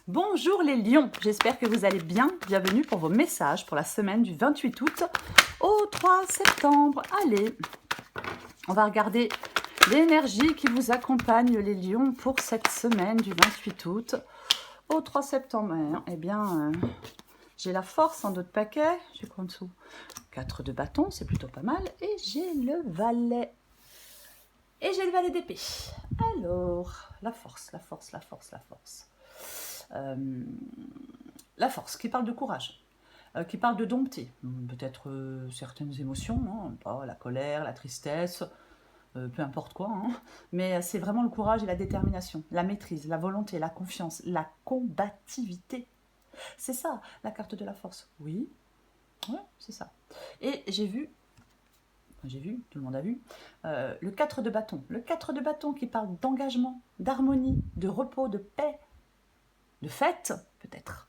Bonjour les lions, j'espère que vous allez bien. Bienvenue pour vos messages pour la semaine du 28 août au 3 septembre. Allez, on va regarder l'énergie qui vous accompagne les lions pour cette semaine du 28 août au 3 septembre. Eh bien, j'ai la force en d'autres paquets. J'ai quoi en dessous? 4 de bâton, c'est plutôt pas mal. Et j'ai le valet. Et j'ai le valet d'épée. Alors, la force, la force, la force, la force. La force, qui parle de courage, qui parle de dompter, peut-être certaines émotions, hein, pas la colère, la tristesse, peu importe quoi, hein, mais c'est vraiment le courage et la détermination, la maîtrise, la volonté, la confiance, la combativité. C'est ça, la carte de la force. Oui, ouais, c'est ça. Et j'ai vu, tout le monde a vu, le 4 de bâton. Le 4 de bâton qui parle d'engagement, d'harmonie, de repos, de paix, de fête, peut-être.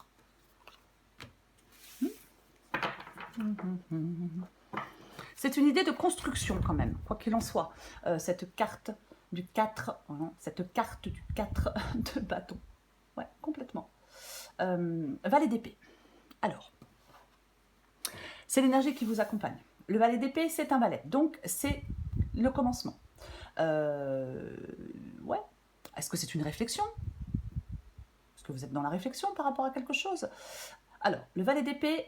C'est une idée de construction quand même, quoi qu'il en soit. Cette carte du 4, hein, cette carte du 4 de bâton. Ouais, complètement. Valet d'épée. Alors, c'est l'énergie qui vous accompagne. Le valet d'épée, c'est un valet, donc c'est le commencement. Ouais. Est-ce que c'est une réflexion? Est-ce que vous êtes dans la réflexion par rapport à quelque chose? Alors, le valet d'épée,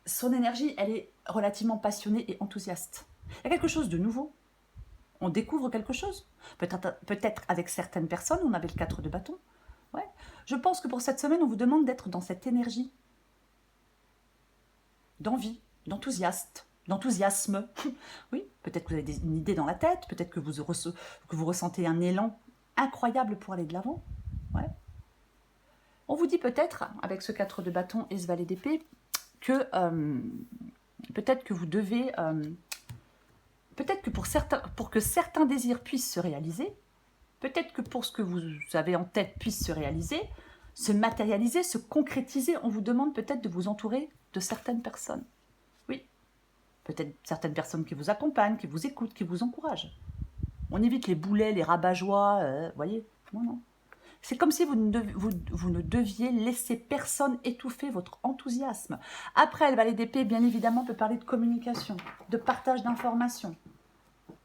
son énergie, elle est relativement passionnée et enthousiaste. Il y a quelque chose de nouveau. On découvre quelque chose. Peut-être avec certaines personnes, on avait le 4 de bâton. Ouais. Je pense que pour cette semaine, on vous demande d'être dans cette énergie d'enthousiasme. Oui, peut-être que vous avez une idée dans la tête, peut-être que vous ressentez un élan incroyable pour aller de l'avant. Ouais. On vous dit peut-être, avec ce 4 de bâton et ce valet d'épée, que peut-être que vous devez... peut-être que pour que certains désirs puissent se réaliser, peut-être que pour ce que vous avez en tête puisse se réaliser, se matérialiser, se concrétiser, on vous demande peut-être de vous entourer de certaines personnes. Oui, peut-être certaines personnes qui vous accompagnent, qui vous écoutent, qui vous encouragent. On évite les boulets, les rabat-joie, voyez. Non, non. C'est comme si vous ne deviez laisser personne étouffer votre enthousiasme. Après, le valet d'épée, bien évidemment, peut parler de communication, de partage d'informations.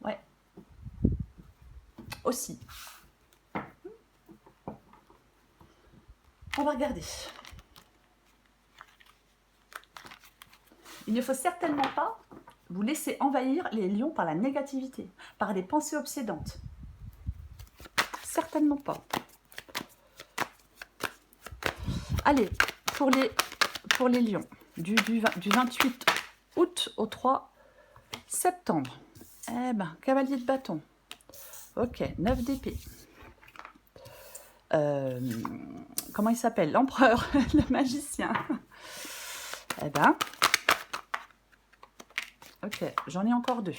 Ouais. Aussi. On va regarder. Il ne faut certainement pas vous laisser envahir les lions par la négativité, par des pensées obsédantes. Certainement pas. Allez, pour les lions, du 28 août au 3 septembre. Eh ben, cavalier de bâton. Ok, 9 d'épée. Comment il s'appelle? L'empereur, le magicien. Eh ben, ok, j'en ai encore 2.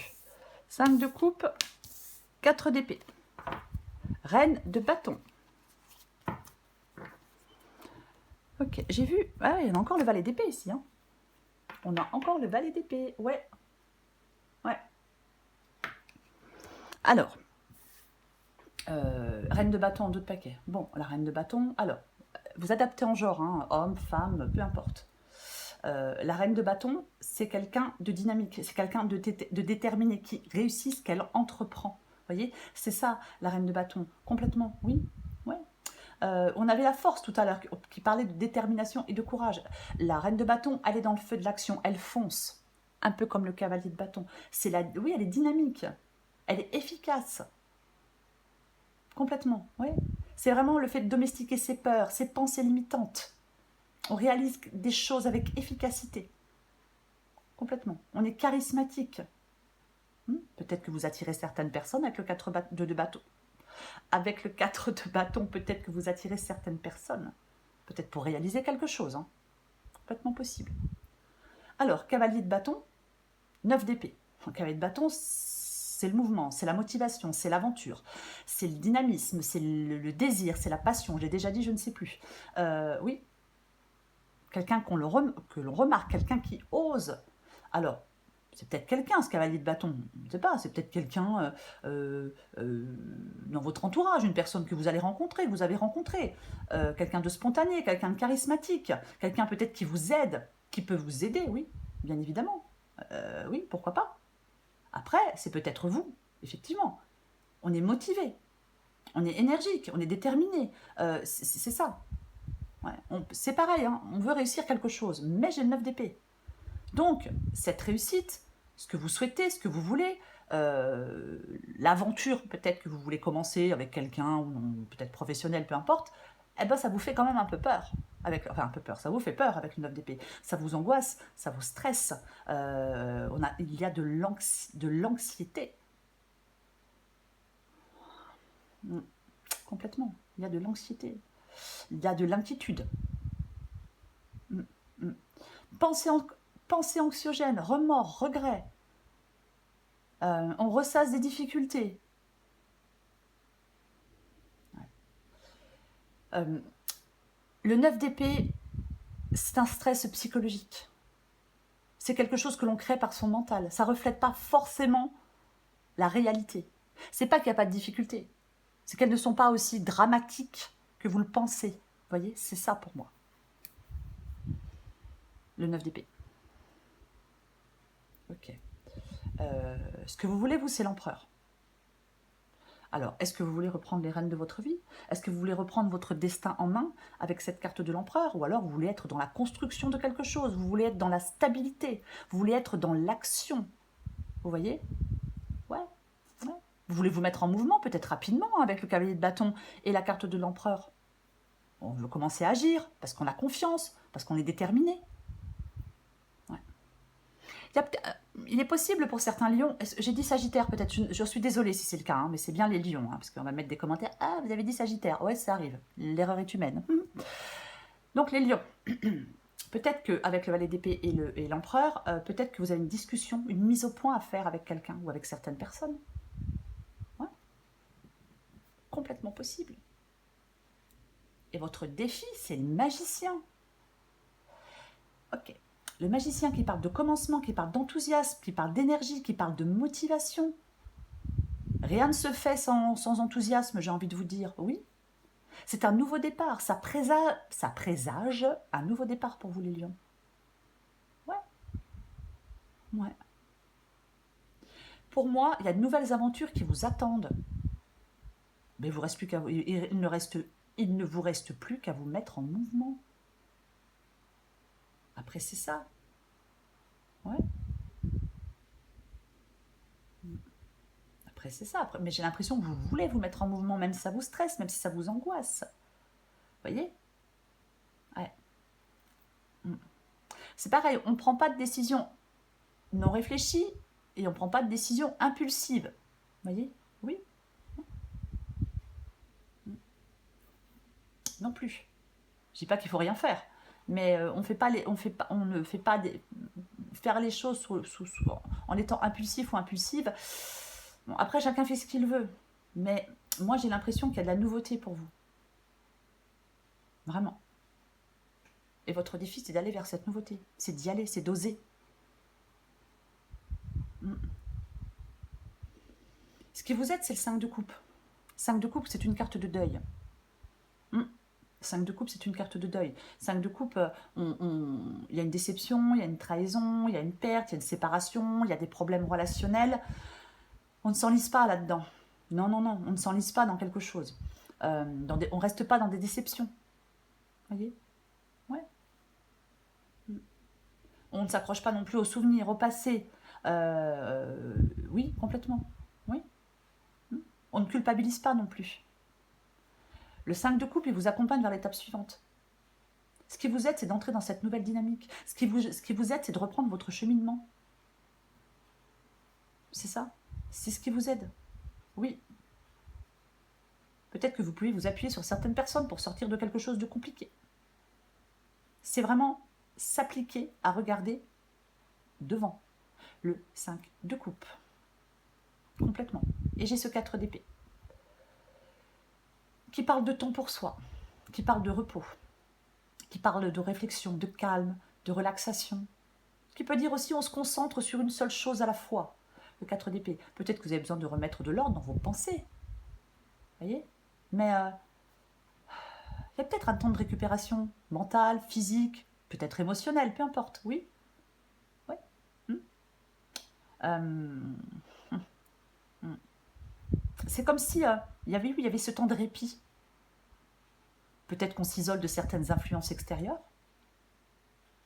5 de coupe, 4 d'épée. Reine de bâton. Ok, j'ai vu... Ah, il y en a encore le valet d'épée ici. Hein. On a encore le valet d'épée. Ouais. Ouais. Alors, reine de bâton en 2 de paquet. Bon, la reine de bâton, alors, vous adaptez en genre, hein, homme, femme, peu importe. La reine de bâton, c'est quelqu'un de dynamique, c'est quelqu'un de déterminé, qui réussit ce qu'elle entreprend. Vous voyez, c'est ça, la reine de bâton. Complètement, oui. Ouais. On avait la force tout à l'heure qui parlait de détermination et de courage. La reine de bâton, elle est dans le feu de l'action, elle fonce. Un peu comme le cavalier de bâton. Oui, elle est dynamique. Elle est efficace. Complètement, oui. C'est vraiment le fait de domestiquer ses peurs, ses pensées limitantes. On réalise des choses avec efficacité. Complètement. On est charismatique. Peut-être que vous attirez certaines personnes avec le 4 de bâton. Avec le 4 de bâton, peut-être que vous attirez certaines personnes. Peut-être pour réaliser quelque chose. Hein. Complètement possible. Alors, cavalier de bâton, 9 d'épée. Cavalier de bâton, c'est le mouvement, c'est la motivation, c'est l'aventure, c'est le dynamisme, c'est le désir, c'est la passion. J'ai déjà dit, je ne sais plus. Oui, quelqu'un que l'on remarque, quelqu'un qui ose. Alors, C'est peut-être quelqu'un, ce cavalier de bâton. Je ne sais pas, c'est peut-être quelqu'un dans votre entourage, une personne que vous allez rencontrer, que vous avez rencontré, quelqu'un de spontané, quelqu'un de charismatique, quelqu'un peut-être qui vous aide, qui peut vous aider, oui, bien évidemment. Oui, pourquoi pas. Après, c'est peut-être vous, effectivement. On est motivé, on est énergique, on est déterminé. C'est ça. Ouais, c'est pareil, hein, on veut réussir quelque chose, mais j'ai le 9 d'épée. Donc, cette réussite, ce que vous souhaitez, ce que vous voulez, l'aventure peut-être que vous voulez commencer avec quelqu'un, ou peut-être professionnel, peu importe, eh ben ça vous fait quand même un peu peur. Enfin, un peu peur, ça vous fait peur avec une 9 d'épée. Ça vous angoisse, ça vous stresse. Il y a de l'anxiété. Complètement. Il y a de l'anxiété. Il y a de l'inquiétude. Mm, mm. Pensée, pensée anxiogène, remords, regrets. On ressasse des difficultés. Le 9 d'épée, c'est un stress psychologique. C'est quelque chose que l'on crée par son mental. Ça ne reflète pas forcément la réalité. C'est pas qu'il n'y a pas de difficultés. C'est qu'elles ne sont pas aussi dramatiques que vous le pensez. Vous voyez, c'est ça pour moi. Le 9 d'épée. Ok. Ce que vous voulez, vous, c'est l'empereur. Alors, est-ce que vous voulez reprendre les rênes de votre vie? Est-ce que vous voulez reprendre votre destin en main avec cette carte de l'empereur? Ou alors vous voulez être dans la construction de quelque chose? Vous voulez être dans la stabilité? Vous voulez être dans l'action? Vous voyez? Ouais. Vous voulez vous mettre en mouvement, peut-être rapidement, avec le cavalier de bâton et la carte de l'empereur. On veut commencer à agir, parce qu'on a confiance, parce qu'on est déterminé. Ouais. Il est possible pour certains lions, j'ai dit Sagittaire peut-être, je suis désolée si c'est le cas, hein, mais c'est bien les lions, hein, parce qu'on va mettre des commentaires. Ah, vous avez dit Sagittaire, ouais, ça arrive, l'erreur est humaine. Donc les lions, peut-être qu'avec le valet d'épée et l'empereur, peut-être que vous avez une discussion, une mise au point à faire avec quelqu'un ou avec certaines personnes. Ouais. Complètement possible. Et votre défi, c'est le magicien. Ok. Le magicien qui parle de commencement, qui parle d'enthousiasme, qui parle d'énergie, qui parle de motivation. Rien ne se fait sans enthousiasme, j'ai envie de vous dire. Oui. C'est un nouveau départ. Ça présage un nouveau départ pour vous, les lions. Ouais. Ouais. Pour moi, il y a de nouvelles aventures qui vous attendent. Mais il ne vous reste plus qu'à vous mettre en mouvement. Après, c'est ça. Ouais. Après, c'est ça. Après, mais j'ai l'impression que vous voulez vous mettre en mouvement, même si ça vous stresse, même si ça vous angoisse. Vous voyez? Ouais. C'est pareil, on ne prend pas de décision non réfléchie et on ne prend pas de décision impulsive. Vous voyez? Oui. Non plus. Je dis pas qu'il faut rien faire, mais on ne fait pas faire les choses en étant impulsif ou impulsive. Bon, après, chacun fait ce qu'il veut, mais moi j'ai l'impression qu'il y a de la nouveauté pour vous. Vraiment. Et votre défi, c'est d'aller vers cette nouveauté. C'est d'y aller, c'est d'oser. Ce qui vous aide, c'est le 5 de coupe. 5 de coupe, c'est une carte de deuil. 5 de coupe, c'est une carte de deuil. 5 de coupe, il y a une déception, il y a une trahison, il y a une perte, il y a une séparation, il y a des problèmes relationnels. On ne s'enlise pas là-dedans. Non, non, non, on ne s'enlise pas dans quelque chose. On ne reste pas dans des déceptions. Voyez? Ouais. On ne s'accroche pas non plus aux souvenirs, au passé. Oui, complètement. Oui. On ne culpabilise pas non plus. Le 5 de coupe, il vous accompagne vers l'étape suivante. Ce qui vous aide, c'est d'entrer dans cette nouvelle dynamique. Ce qui vous aide, c'est de reprendre votre cheminement. C'est ça. C'est ce qui vous aide. Oui. Peut-être que vous pouvez vous appuyer sur certaines personnes pour sortir de quelque chose de compliqué. C'est vraiment s'appliquer à regarder devant. Le 5 de coupe. Complètement. Et j'ai ce 4 d'épée. Qui parle de temps pour soi. Qui parle de repos. Qui parle de réflexion, de calme, de relaxation. Qui peut dire aussi on se concentre sur une seule chose à la fois. Le 4 d'épée. Peut-être que vous avez besoin de remettre de l'ordre dans vos pensées. Vous voyez? Mais il y a peut-être un temps de récupération mentale, physique, peut-être émotionnelle, peu importe. Oui. Oui. C'est comme si il y avait ce temps de répit. Peut-être qu'on s'isole de certaines influences extérieures.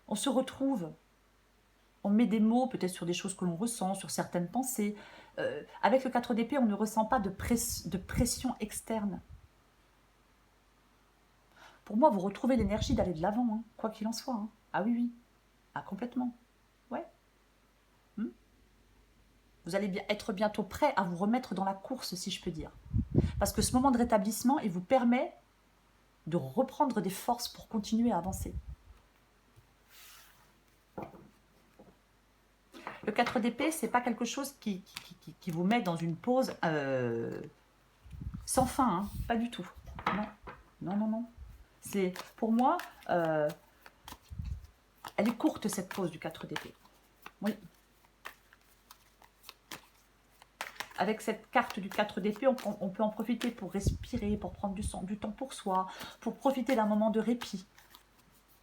On se retrouve. On met des mots peut-être sur des choses que l'on ressent, sur certaines pensées. Avec le 4 d'épée, on ne ressent pas de pression externe. Pour moi, vous retrouvez l'énergie d'aller de l'avant, hein, quoi qu'il en soit. Hein. Ah oui, oui. Ah, complètement. Ouais. Vous allez être bientôt prêt à vous remettre dans la course, si je peux dire. Parce que ce moment de rétablissement, il vous permet de reprendre des forces pour continuer à avancer. Le 4 d'épée, c'est pas quelque chose qui vous met dans une pause sans fin, hein, pas du tout. Non, non, non, non. C'est, pour moi, elle est courte cette pause du 4 d'épée. Oui. Avec cette carte du 4 d'épée, on peut en profiter pour respirer, pour prendre du temps pour soi, pour profiter d'un moment de répit,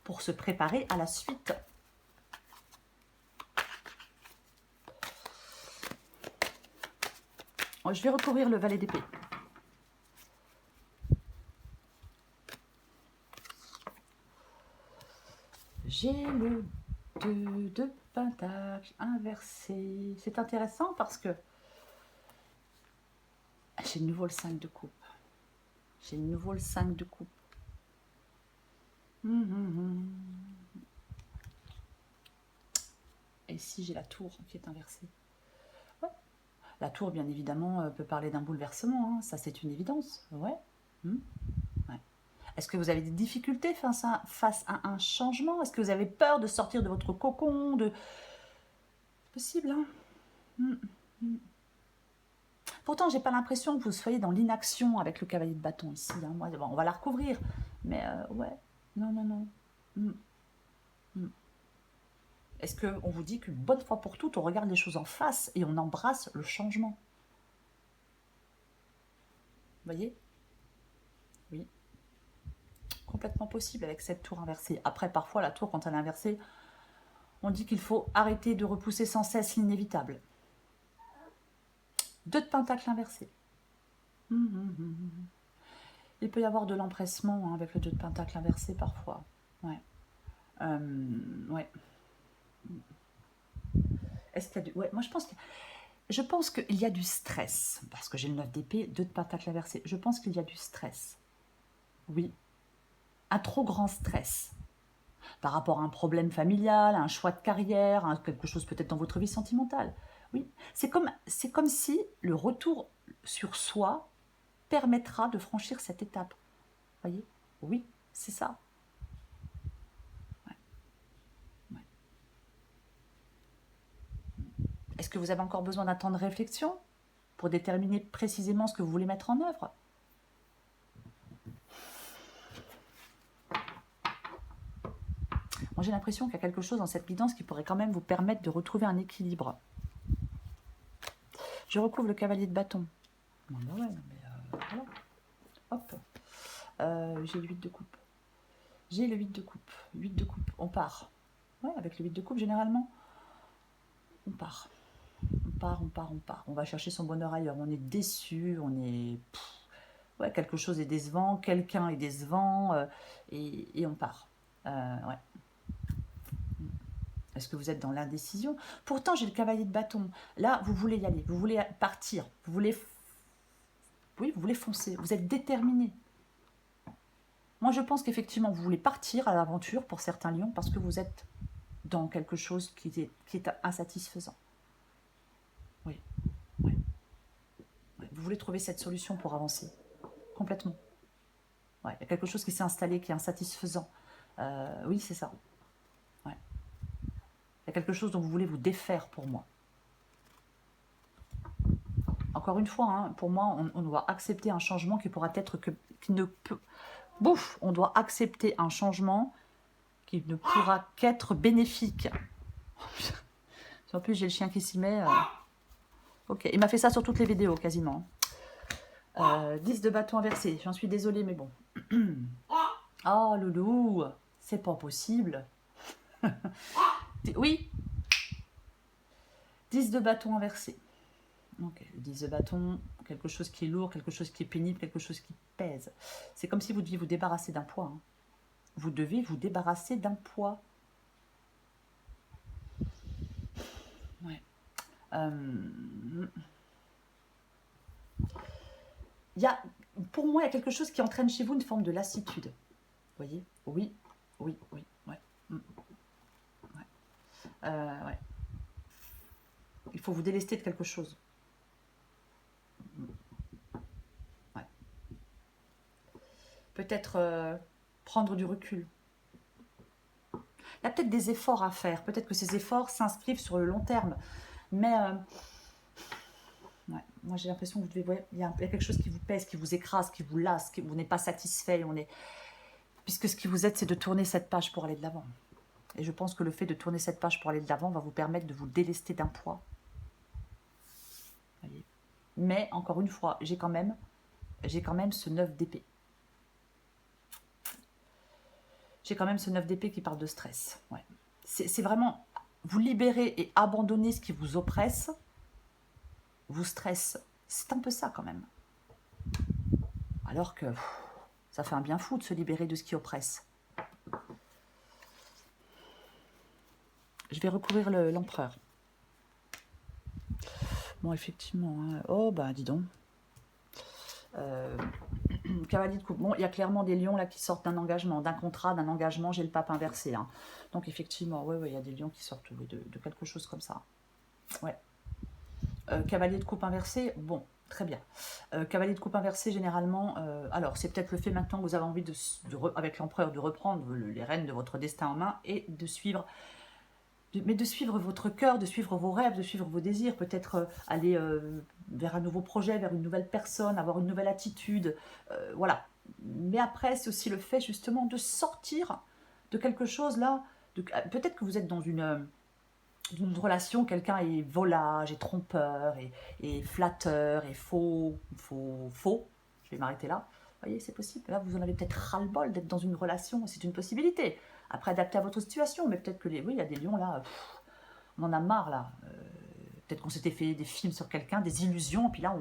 pour se préparer à la suite. Je vais recouvrir le valet d'épée. J'ai le 2 de pentacle inversé. C'est intéressant parce que j'ai de nouveau le 5 de coupe. J'ai de nouveau le 5 de coupe. Et ici, j'ai la tour qui est inversée. Ouais. La tour, bien évidemment, peut parler d'un bouleversement. Hein. Ça, c'est une évidence. Ouais. Ouais. Est-ce que vous avez des difficultés face à un changement? Est-ce que vous avez peur de sortir de votre cocon? C'est possible, hein. Pourtant, j'ai pas l'impression que vous soyez dans l'inaction avec le cavalier de bâton ici. Hein. Moi, bon, on va la recouvrir. Mais ouais, non, non, non. Est-ce qu'on vous dit qu'une bonne fois pour toutes, on regarde les choses en face et on embrasse le changement? Vous voyez? Oui. Complètement possible avec cette tour inversée. Après, parfois, la tour, quand elle est inversée, on dit qu'il faut arrêter de repousser sans cesse l'inévitable. 2 de pentacle inversé. Il peut y avoir de l'empressement hein, avec le 2 de pentacle inversé parfois. Ouais. Ouais. Est-ce qu'il y a du... Ouais, moi je pense qu'il y a du stress. Parce que j'ai le 9 d'épée, 2 de pentacle inversé. Je pense qu'il y a du stress. Oui. Un trop grand stress. Par rapport à un problème familial, à un choix de carrière, à quelque chose peut-être dans votre vie sentimentale. Oui. C'est comme si le retour sur soi permettra de franchir cette étape. Vous voyez? Oui, c'est ça. Ouais. Ouais. Est-ce que vous avez encore besoin d'un temps de réflexion pour déterminer précisément ce que vous voulez mettre en œuvre? Moi, j'ai l'impression qu'il y a quelque chose dans cette guidance qui pourrait quand même vous permettre de retrouver un équilibre. Je recouvre le cavalier de bâton. Non, bah ouais, mais voilà. Hop. J'ai le 8 de coupe. J'ai le 8 de coupe. 8 de coupe. On part. Ouais, avec le 8 de coupe, généralement, on part. On part. On va chercher son bonheur ailleurs. On est déçu, on est... ouais, quelque chose est décevant, quelqu'un est décevant, et on part. Ouais. Est-ce que vous êtes dans l'indécision? Pourtant, j'ai le cavalier de bâton. Là, vous voulez y aller, vous voulez partir, vous voulez... Oui, vous voulez foncer, vous êtes déterminé. Moi, je pense qu'effectivement, vous voulez partir à l'aventure pour certains lions parce que vous êtes dans quelque chose qui est insatisfaisant. Oui. Ouais. Ouais. Vous voulez trouver cette solution pour avancer. Complètement. Ouais. Il y a quelque chose qui s'est installé, qui est insatisfaisant. Oui, c'est ça. Ouais. Il y a quelque chose dont vous voulez vous défaire pour moi. Encore une fois, hein, pour moi, on doit accepter un changement qui pourra être qui ne peut... On doit accepter un changement qui ne pourra qu'être bénéfique. En plus, j'ai le chien qui s'y met. Ok, il m'a fait ça sur toutes les vidéos, quasiment. 10 de bâton inversé. J'en suis désolée, mais bon. Oh, loulou, c'est pas possible. Oui. 10 de bâton inversé. Ok, 10 de bâton, quelque chose qui est lourd, quelque chose qui est pénible, quelque chose qui pèse. C'est comme si vous deviez vous débarrasser d'un poids. Hein. Vous devez vous débarrasser d'un poids. Ouais. Pour moi, il y a quelque chose qui entraîne chez vous une forme de lassitude. Vous voyez? Oui, oui, oui, ouais. Ouais. Ouais. Il faut vous délester de quelque chose. Ouais. Peut-être prendre du recul. Il y a peut-être des efforts à faire. Peut-être que ces efforts s'inscrivent sur le long terme. Mais ouais, moi j'ai l'impression que vous devez, il y a quelque chose qui vous pèse, qui vous écrase, qui vous lasse, vous n'êtes pas satisfait. Puisque ce qui vous aide, c'est de tourner cette page pour aller de l'avant. Et je pense que le fait de tourner cette page pour aller de l'avant va vous permettre de vous délester d'un poids. Voyez. Mais encore une fois, j'ai quand même ce 9 d'épée. J'ai quand même ce 9 d'épée qui parle de stress. Ouais. C'est vraiment vous libérer et abandonner ce qui vous oppresse, vous stresse. C'est un peu ça quand même. Alors que ça fait un bien fou de se libérer de ce qui oppresse. Je vais recouvrir l'empereur. Bon, effectivement. Hein. Oh, bah, dis donc. Cavalier de coupe. Bon, il y a clairement des lions là qui sortent d'un engagement, d'un contrat, d'un engagement. J'ai le pape inversé. Hein. Donc, effectivement, ouais, il y a des lions qui sortent de quelque chose comme ça. Ouais. Cavalier de coupe inversé, bon, très bien. Cavalier de coupe inversé, généralement, alors c'est peut-être le fait maintenant que vous avez envie avec l'empereur de reprendre les rênes de votre destin en main et de suivre de suivre votre cœur, de suivre vos rêves, de suivre vos désirs, peut-être aller vers un nouveau projet, vers une nouvelle personne, avoir une nouvelle attitude, voilà. Mais après, c'est aussi le fait justement de sortir de quelque chose là, peut-être que vous êtes dans une relation, quelqu'un est volage, est trompeur, est flatteur, est faux, je vais m'arrêter là. Vous voyez, c'est possible. Là, vous en avez peut-être ras-le-bol d'être dans une relation, c'est une possibilité. Après, adapté à votre situation, mais peut-être que oui, il y a des lions là, on en a marre là. Peut-être qu'on s'était fait des films sur quelqu'un, des illusions, puis là,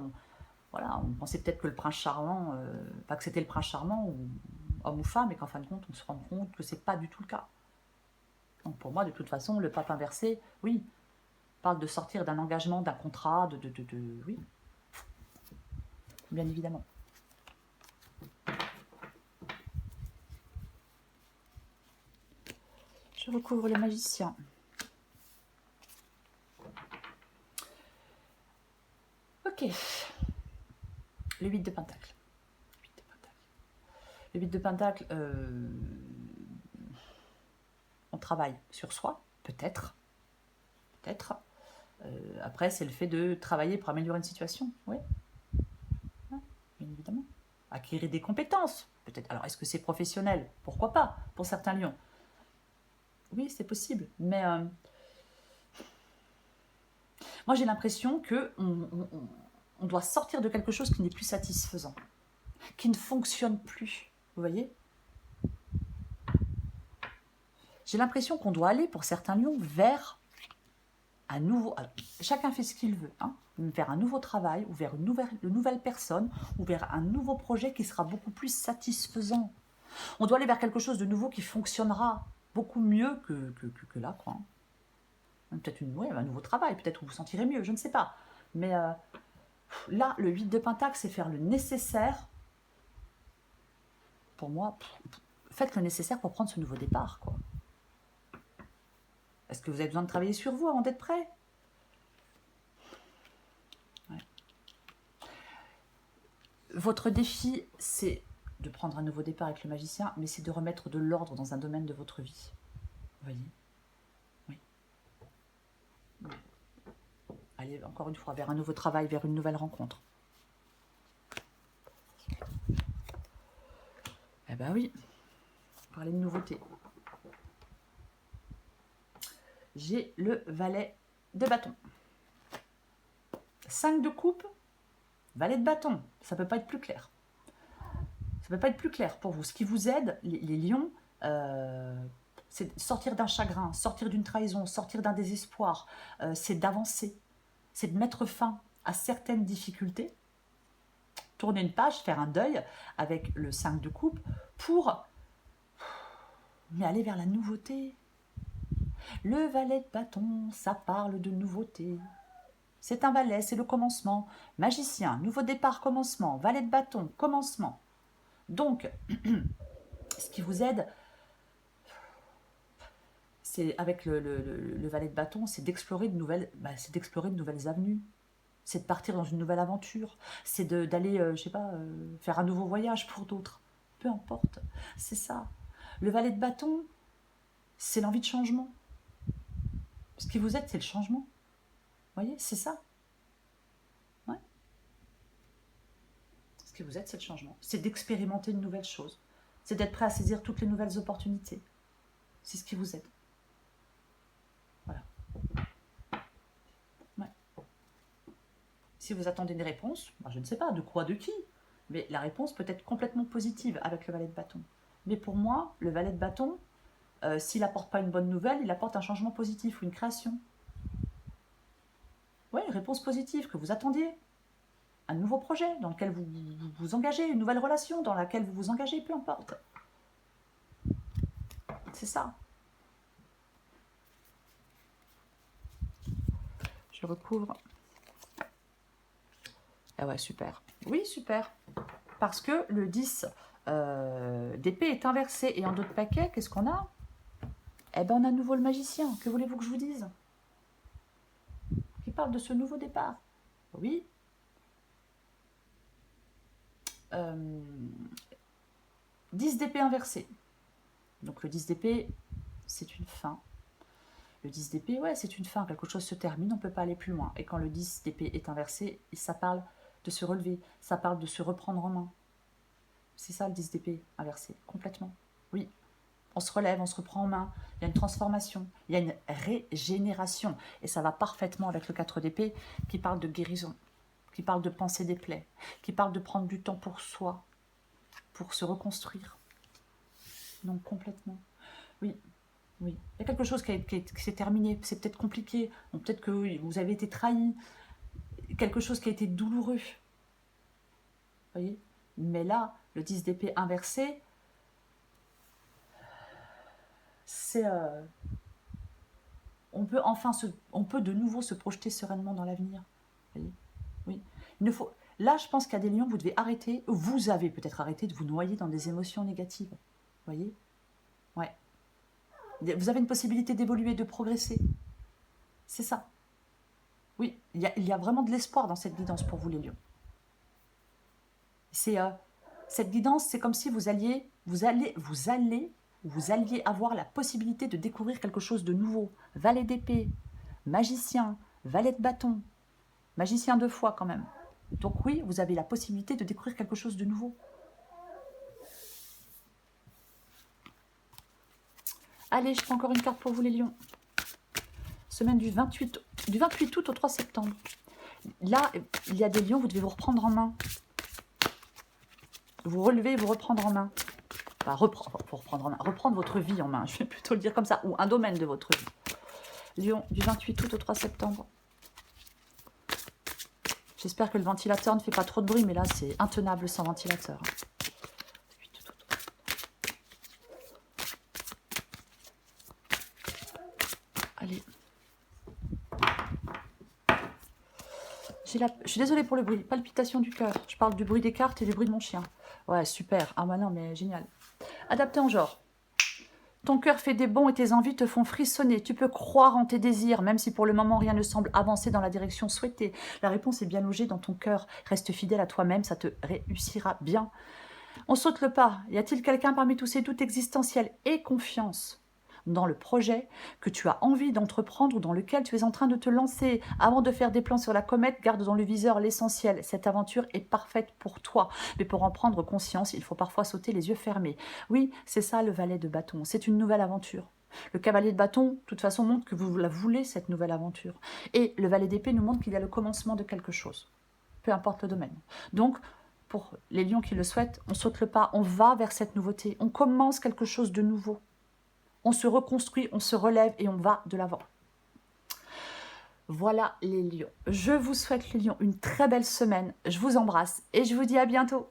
on pensait peut-être que le prince charmant, pas que c'était le prince charmant, ou homme ou femme, et qu'en fin de compte, on se rend compte que c'est pas du tout le cas. Donc pour moi, de toute façon, le pape inversé, oui, parle de sortir d'un engagement, d'un contrat, oui, bien évidemment. Je recouvre le magicien. Ok. Le 8 de pentacle. Le 8 de pentacle, on travaille sur soi, peut-être. Peut-être. Après, c'est le fait de travailler pour améliorer une situation, oui. Ouais, bien évidemment. Acquérir des compétences, peut-être. Alors, est-ce que c'est professionnel? Pourquoi pas, pour certains lions. Oui, c'est possible, mais moi j'ai l'impression que on doit sortir de quelque chose qui n'est plus satisfaisant, qui ne fonctionne plus, vous voyez. J'ai l'impression qu'on doit aller, pour certains lions, vers un nouveau... Alors, chacun fait ce qu'il veut, hein, vers un nouveau travail, ou vers une nouvelle personne, ou vers un nouveau projet qui sera beaucoup plus satisfaisant. On doit aller vers quelque chose de nouveau qui fonctionnera beaucoup mieux que là, quoi. Peut-être un nouveau travail, peut-être vous vous sentirez mieux, je ne sais pas. Mais là, le 8 de pentacle, c'est faire le nécessaire. Pour moi, faites le nécessaire pour prendre ce nouveau départ, quoi. Est-ce que vous avez besoin de travailler sur vous avant d'être prêt? Ouais. Votre défi, c'est de prendre un nouveau départ avec le magicien, mais c'est de remettre de l'ordre dans un domaine de votre vie. Vous voyez? Oui. Allez, encore une fois, vers un nouveau travail, vers une nouvelle rencontre. Eh ben oui, parler de nouveauté. j'ai le valet de bâton. 5 de coupe, valet de bâton. Ça ne peut pas être plus clair. Ça ne peut pas être plus clair pour vous. Ce qui vous aide, les lions, c'est sortir d'un chagrin, sortir d'une trahison, sortir d'un désespoir. C'est d'avancer. C'est de mettre fin à certaines difficultés. Tourner une page, faire un deuil avec le 5 de coupe pour aller vers la nouveauté. Le valet de bâton, ça parle de nouveauté. C'est un valet, c'est le commencement. Magicien, nouveau départ, commencement. Valet de bâton, commencement. Donc, ce qui vous aide, c'est avec le valet de bâton, c'est d'explorer de nouvelles, de nouvelles avenues. C'est de partir dans une nouvelle aventure. C'est d'aller, je sais pas, faire un nouveau voyage pour d'autres. Peu importe. C'est ça. Le valet de bâton, c'est l'envie de changement. Ce qui vous aide, c'est le changement. Vous voyez, c'est ça. Ouais. Ce qui vous aide, c'est le changement. C'est d'expérimenter de nouvelles choses. C'est d'être prêt à saisir toutes les nouvelles opportunités. C'est ce qui vous aide. Voilà. Ouais. Si vous attendez une réponse, je ne sais pas de quoi, de qui, mais la réponse peut être complètement positive avec le valet de bâton. Mais pour moi, le valet de bâton, s'il n'apporte pas une bonne nouvelle, il apporte un changement positif ou une création. Oui, une réponse positive que vous attendiez. Un nouveau projet dans lequel vous vous engagez, une nouvelle relation dans laquelle vous vous engagez, peu importe. C'est ça. Je recouvre. Ah ouais, super. Oui, super. Parce que le 10 d'épée est inversé. Et en d'autres paquets, qu'est-ce qu'on a? Eh ben, on a à nouveau le magicien. Que voulez-vous que je vous dise? Qui parle de ce nouveau départ. Oui. 10 d'épée inversé. Donc le 10 d'épée, c'est une fin. Le 10 d'épée, ouais, c'est une fin. Quelque chose se termine, on ne peut pas aller plus loin. Et quand le 10 d'épée est inversé, ça parle de se relever. Ça parle de se reprendre en main. C'est ça le 10 d'épée inversé, complètement. Oui. On se relève, on se reprend en main. Il y a une transformation, il y a une régénération. Et ça va parfaitement avec le 4 d'épée qui parle de guérison, qui parle de penser des plaies, qui parle de prendre du temps pour soi, pour se reconstruire. Donc complètement. Oui, oui. Il y a quelque chose qui s'est terminé. C'est peut-être compliqué. Peut-être que vous avez été trahi. Quelque chose qui a été douloureux. Vous voyez? Mais là, le 10 d'épée inversé, c'est... on peut de nouveau se projeter sereinement dans l'avenir. Vous voyez? Oui. Là, je pense qu'il y a des lions, vous devez arrêter. Vous avez peut-être arrêté de vous noyer dans des émotions négatives. Vous voyez? Ouais. Vous avez une possibilité d'évoluer, de progresser. C'est ça. Oui, il y a vraiment de l'espoir dans cette guidance pour vous, les lions. Cette guidance, c'est comme si vous alliez avoir la possibilité de découvrir quelque chose de nouveau. Valet d'épée, magicien, valet de bâton, magicien 2 fois quand même. Donc oui, vous avez la possibilité de découvrir quelque chose de nouveau. Allez, je prends encore une carte pour vous les lions. Semaine du 28 août au 3 septembre. Là, il y a des lions, vous devez vous reprendre en main. Vous relever et vous reprendre en main. Enfin, reprendre votre vie en main, je vais plutôt le dire comme ça, ou un domaine de votre vie. Lion, du 28 août au 3 septembre. J'espère que le ventilateur ne fait pas trop de bruit, mais là, c'est intenable sans ventilateur. Allez. Je suis désolée pour le bruit. Palpitation du cœur. Je parle du bruit des cartes et du bruit de mon chien. Ouais, super. Ah bah non, mais génial. Adapté en genre. Ton cœur fait des bonds et tes envies te font frissonner. Tu peux croire en tes désirs, même si pour le moment rien ne semble avancer dans la direction souhaitée. La réponse est bien logée dans ton cœur. Reste fidèle à toi-même, ça te réussira bien. On saute le pas. Y a-t-il quelqu'un parmi tous ces doutes existentiels? Et confiance dans le projet que tu as envie d'entreprendre ou dans lequel tu es en train de te lancer. Avant de faire des plans sur la comète, garde dans le viseur l'essentiel. Cette aventure est parfaite pour toi. Mais pour en prendre conscience, il faut parfois sauter les yeux fermés. Oui, c'est ça le valet de bâton. C'est une nouvelle aventure. Le cavalier de bâton, de toute façon, montre que vous la voulez, cette nouvelle aventure. Et le valet d'épée nous montre qu'il y a le commencement de quelque chose, peu importe le domaine. Donc, pour les lions qui le souhaitent, on saute le pas, on va vers cette nouveauté, on commence quelque chose de nouveau. On se reconstruit, on se relève et on va de l'avant. Voilà les lions. Je vous souhaite les lions une très belle semaine. Je vous embrasse et je vous dis à bientôt.